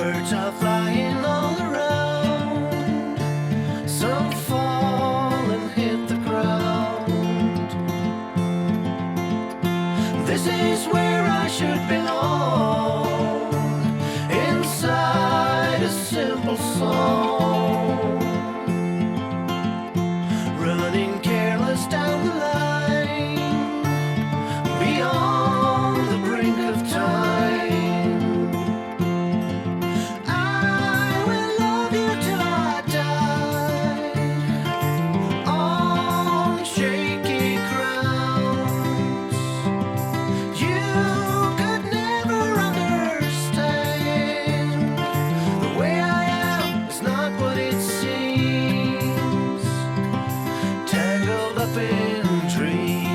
Birds are flying all around. Some fall and hit the ground. This is where I should belong, inside a simple song, running careless down the line, beyond the brink of time. I will love you till I die, on shaky grounds. You could never understand. The way I am is not what it seems, tangled up in dreams.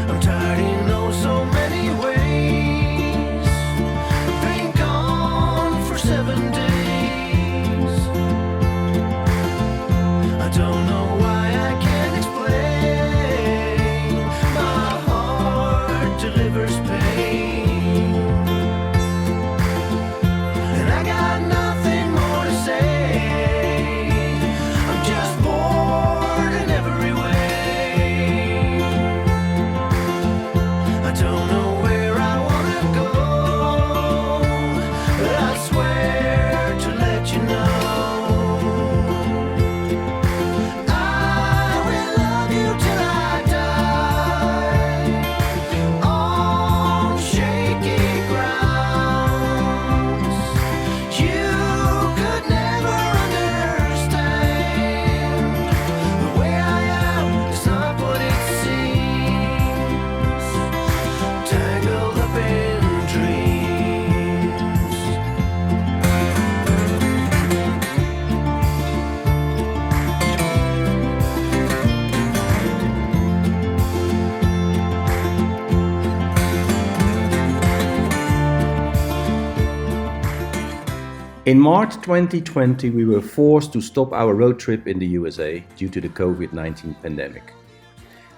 I'm tired in oh so many ways. Been gone for 7 days. I don't know why I can't explain. My heart delivers pain, and I got nothing more to say. I'm just bored in every way. I don't know where I wanna go, but I swear to let you know. I will love you till I die, on shaky grounds. You could never understand. The way I am is not what it seems, tangled up in dreams. In March 2020, we were forced to stop our road trip in the USA due to the COVID-19 pandemic.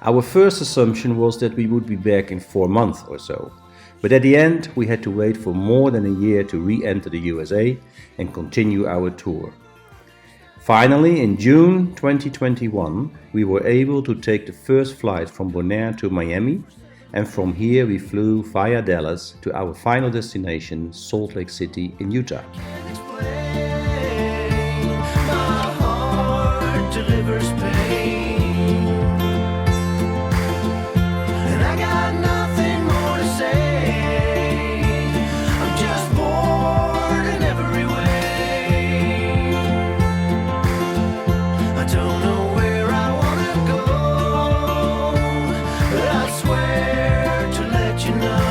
Our first assumption was that we would be back in 4 months or so, but at the end we had to wait for more than a year to re-enter the USA and continue our tour. Finally, in June 2021, we were able to take the first flight from Bonaire to Miami, and from here we flew via Dallas to our final destination, Salt Lake City in Utah. Can't explain. My heart delivers pain, and I got nothing more to say. I'm just bored in every way. I don't know where I wanna go, but I swear to let you know.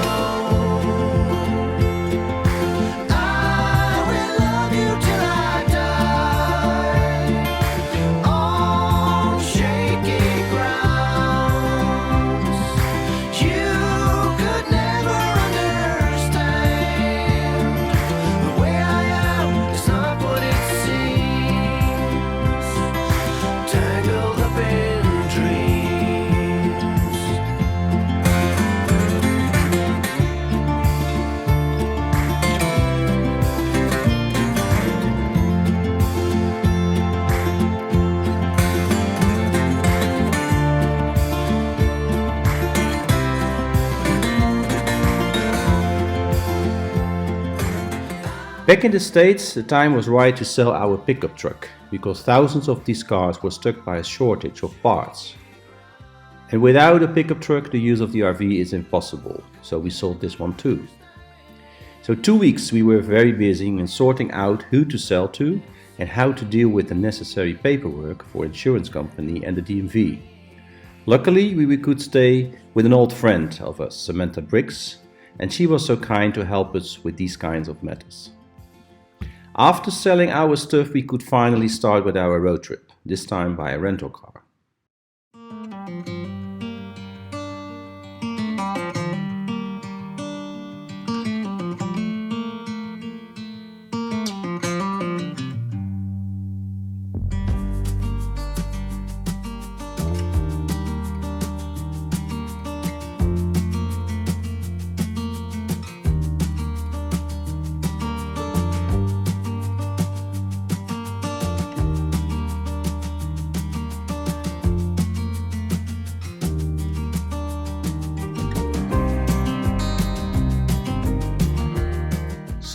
I will love you till I die, on shaky grounds. You could never understand. The way I am is not what it seems, tangled up in dreams. Back in the States, the time was right to sell our pickup truck because thousands of these cars were stuck by a shortage of parts. And without a pickup truck, the use of the RV is impossible, so we sold this one too. So 2 weeks we were very busy in sorting out who to sell to and how to deal with the necessary paperwork for insurance company and the DMV. Luckily, we could stay with an old friend of us, Samantha Briggs, and she was so kind to help us with these kinds of matters. After selling our stuff, we could finally start with our road trip, this time by a rental car.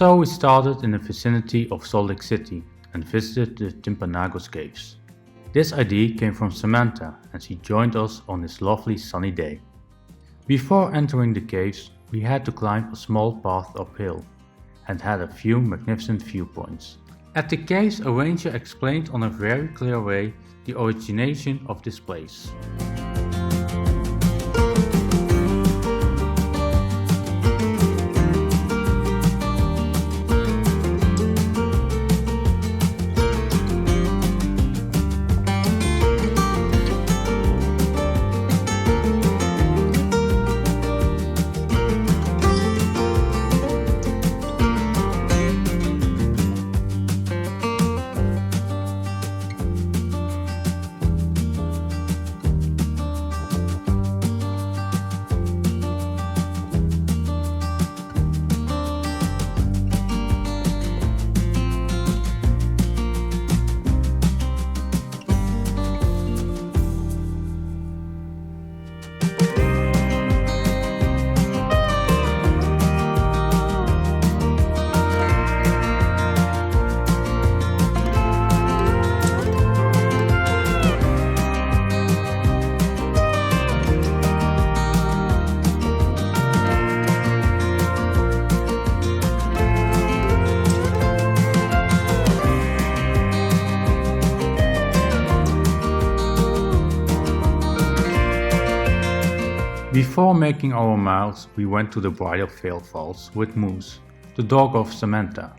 So we started in the vicinity of Salt Lake City and visited the Timpanogos Caves. This idea came from Samantha and she joined us on this lovely sunny day. Before entering the caves, we had to climb a small path uphill and had a few magnificent viewpoints. At the caves, a ranger explained on a very clear way the origination of this place. Before making our miles, we went to the Bridal Veil Falls with Moose, the dog of Samantha.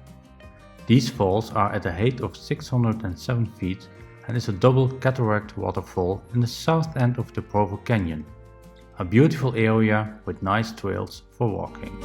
These falls are at a height of 607 feet and is a double cataract waterfall in the south end of the Provo Canyon, a beautiful area with nice trails for walking.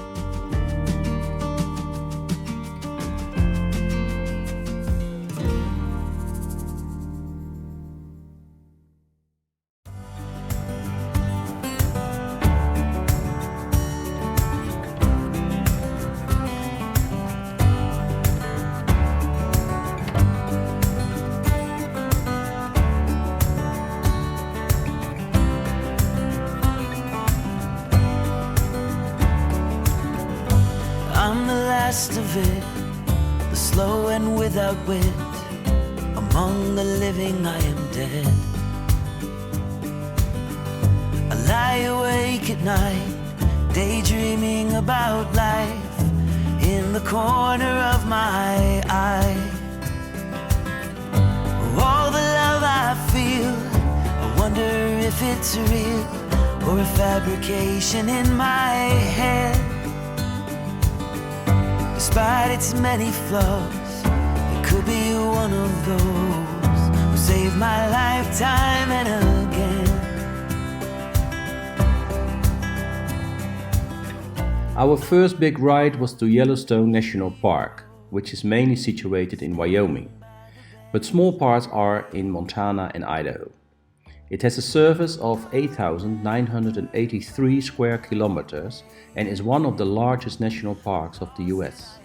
I'm the last of it, the slow and without wit. Among the living I am dead. I lie awake at night, daydreaming about life in the corner of my eye. All the love I feel, I wonder if it's real or a fabrication in my head. Despite its many flaws, it could be one of those who saved my life time and again. Our first big ride was to Yellowstone National Park, which is mainly situated in Wyoming, but small parts are in Montana and Idaho. It has a surface of 8,983 square kilometers and is one of the largest national parks of the US.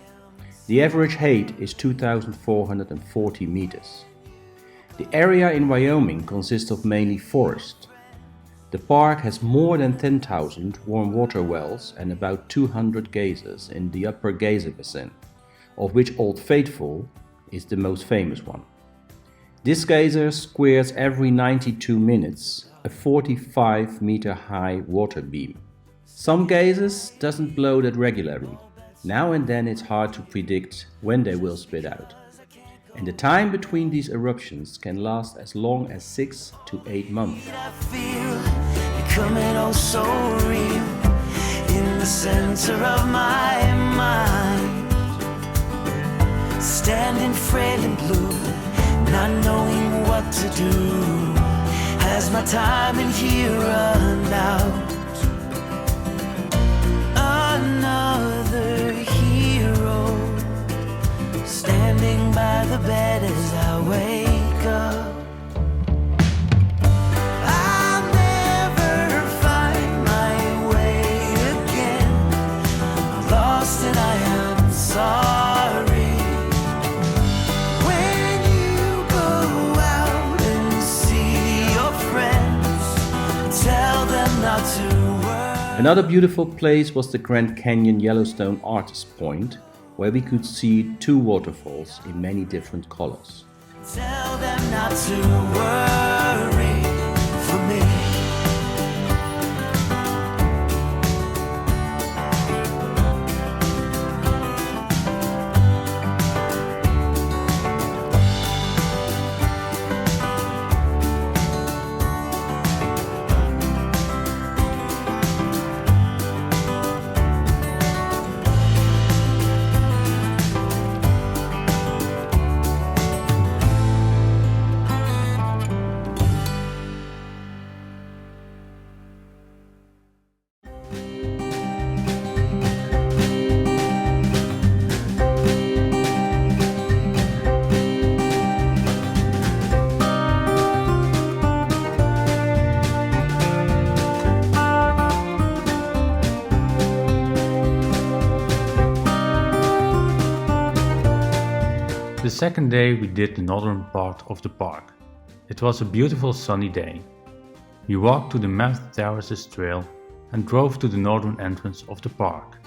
The average height is 2,440 meters. The area in Wyoming consists of mainly forest. The park has more than 10,000 warm water wells and about 200 geysers in the Upper Geyser Basin, of which Old Faithful is the most famous one. This geyser squares every 92 minutes a 45-meter high water beam. Some geysers doesn't blow that regularly. Now and then it's hard to predict when they will spit out. And the time between these eruptions can last as long as 6 to 8 months. I feel becoming oh so real in the center of my mind. Standing frail and blue, not knowing what to do. Has my time in here run out? Another hero standing by the bed as I wake up. I'll never find my way again. I'm lost and I am sorry. When you go out and see your friends, tell them not to worry. Another beautiful place was the Grand Canyon Yellowstone Artist Point, where we could see 2 waterfalls in many different colors. Tell them not to worry for me. The second day we did the northern part of the park. It was a beautiful sunny day. We walked to the Mammoth Terraces trail and drove to the northern entrance of the park.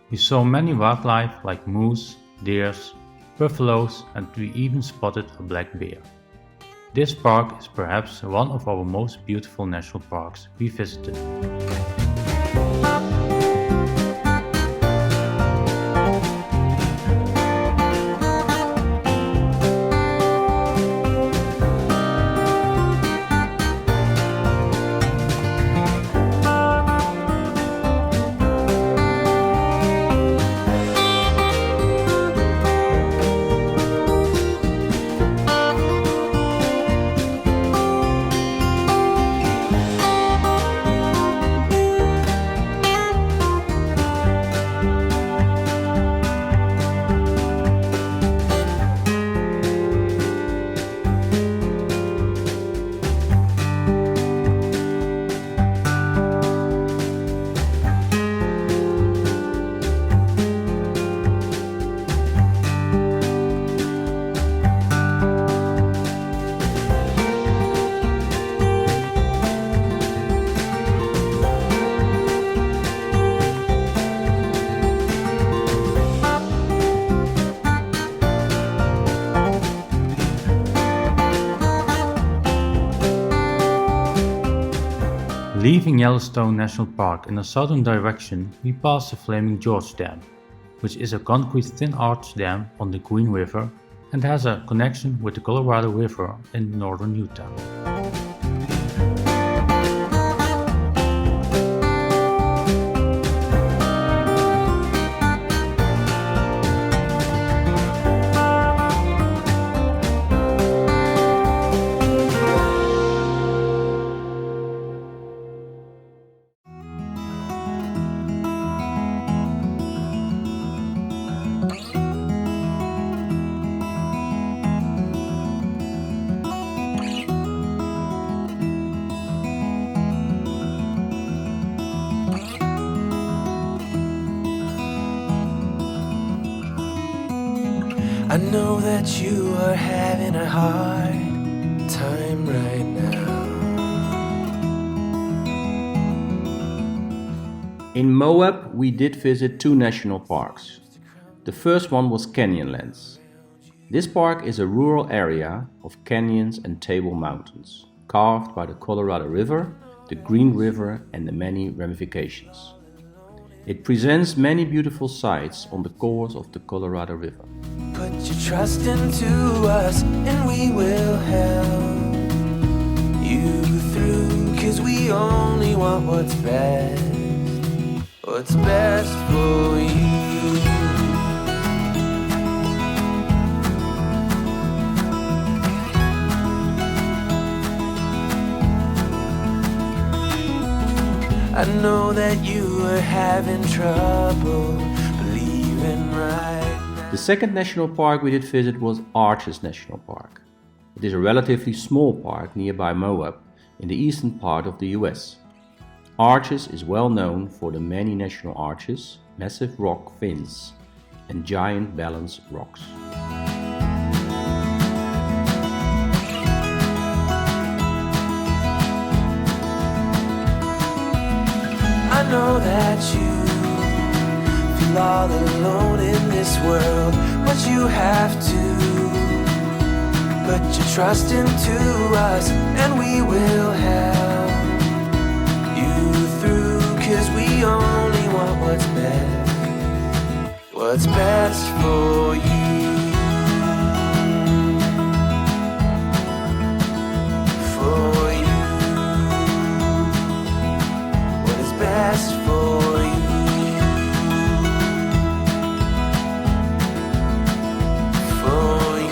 We saw many wildlife like moose, deers, buffaloes, and we even spotted a black bear. This park is perhaps one of our most beautiful national parks we visited. Leaving Yellowstone National Park in a southern direction, we passed the Flaming Gorge Dam, which is a concrete thin arch dam on the Green River and has a connection with the Colorado River in northern Utah. I know that you are having a hard time right now. In Moab, we did visit 2 national parks. The first one was Canyonlands. This park is a rural area of canyons and table mountains, carved by the Colorado River, the Green River, and the many ramifications. It presents many beautiful sights on the course of the Colorado River. Put your trust into us and we will help you through, 'cause we only want what's best for you. I know that you are having trouble believing right now. The second national park we did visit was Arches National Park. It is a relatively small park nearby Moab in the eastern part of the US. Arches is well known for the many national arches, massive rock fins, and giant balance rocks. I know that you feel feel all alone in this world, but you have to put your trust into us, and we will help you through, 'cause we only want what's best for you. For you, what is best for you. For you.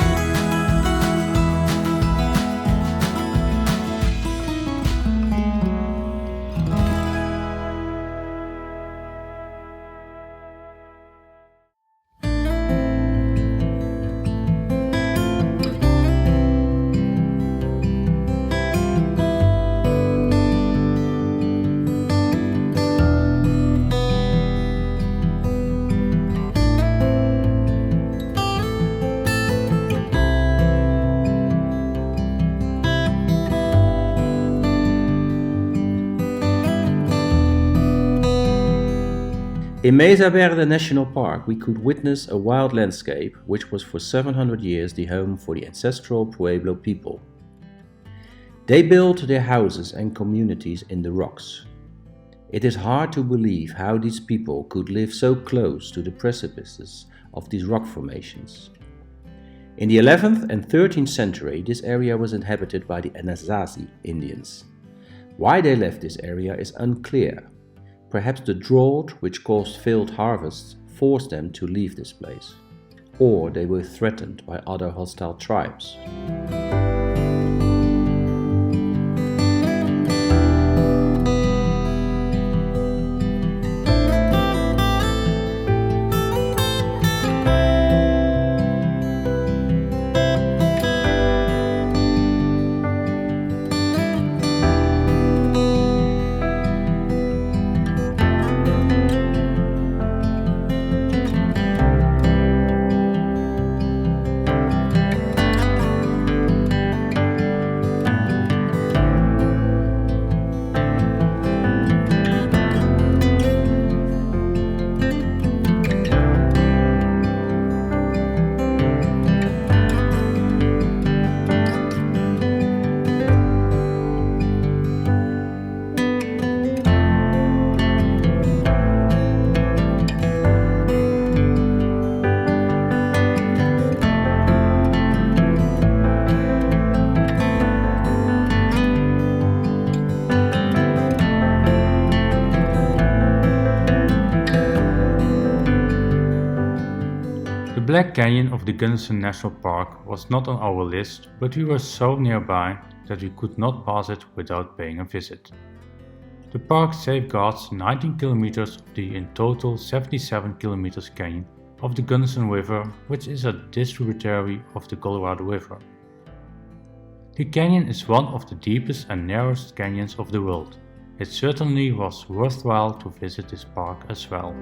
In Mesa Verde National Park, we could witness a wild landscape which was for 700 years the home for the ancestral Pueblo people. They built their houses and communities in the rocks. It is hard to believe how these people could live so close to the precipices of these rock formations. In the 11th and 13th century, this area was inhabited by the Anasazi Indians. Why they left this area is unclear. Perhaps the drought, which caused failed harvests, forced them to leave this place. Or they were threatened by other hostile tribes. The Black Canyon of the Gunnison National Park was not on our list, but we were so nearby that we could not pass it without paying a visit. The park safeguards 19 kilometers of the in total 77 kilometers canyon of the Gunnison River, which is a tributary of the Colorado River. The canyon is one of the deepest and narrowest canyons of the world. It certainly was worthwhile to visit this park as well.